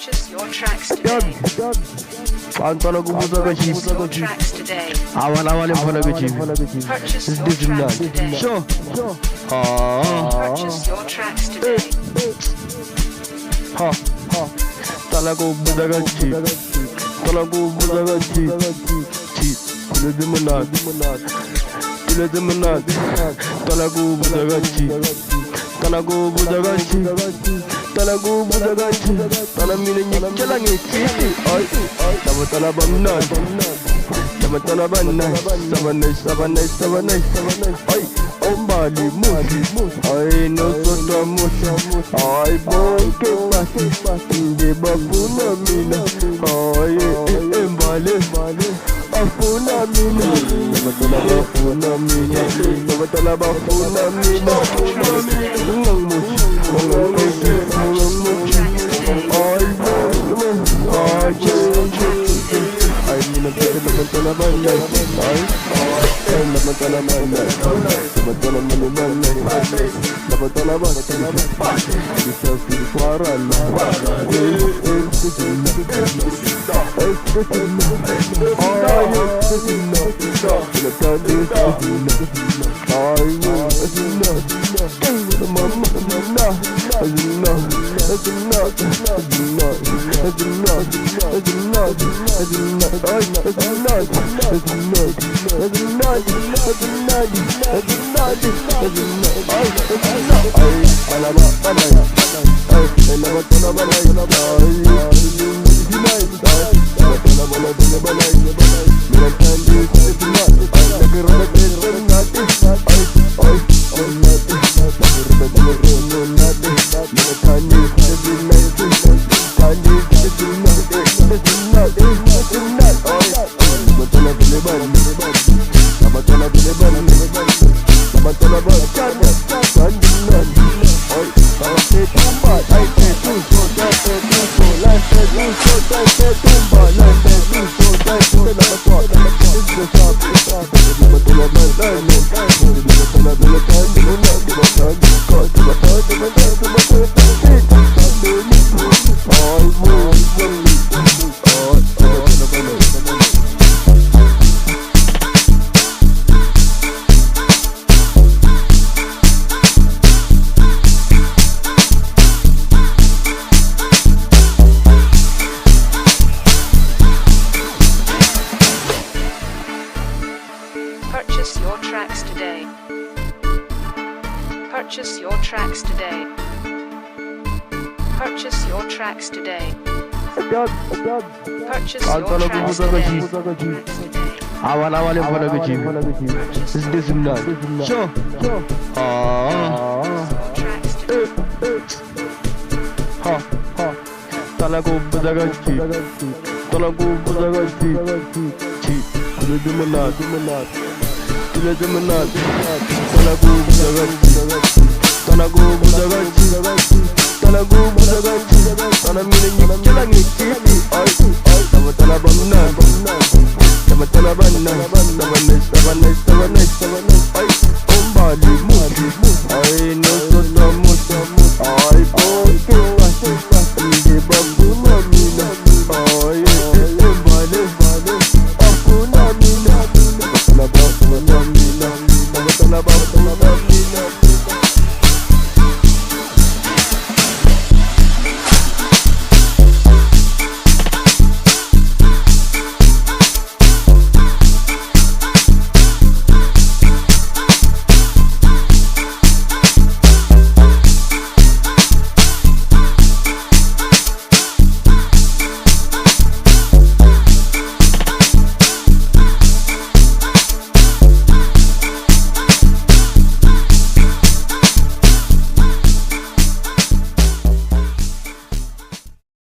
Purchase your tracks today. Pantala kubuza Purchase kachipi your tracks today. awana wale mfana kachipi Purchase your this tracks is today. sure Purchase your tracks today. ha tala kubuza kachipi tala kubuza kachipi kule demonat tala kubuza kachipi tala kubuza kachipi tala kubuza kachipi tala mine nyikela ngikiti ay tala bamnat tala banai sabanai ay ombali musi ay nosotwa musi ay bonke pasi nje bafuna mina ay embale afuna mina bafuna mina Purchase your tracks today. Purchase your tracks today. Purchase your tracks today. Purchase your Pantala tracks kubuza today. kachipi awana wale mfana kachipi this is not sure Tracks today. tala kubuza kachipi tala kubuza kachipi kule demonat tala kubuza kachipi tala kubuza kachipi tala mine nyikela ngikiti ay tala bamnat tala banai sabanai ay ombali musi ay nosotwa musi ay bonke pasi nje bafuna mina ay embale afuna mina bafuna mina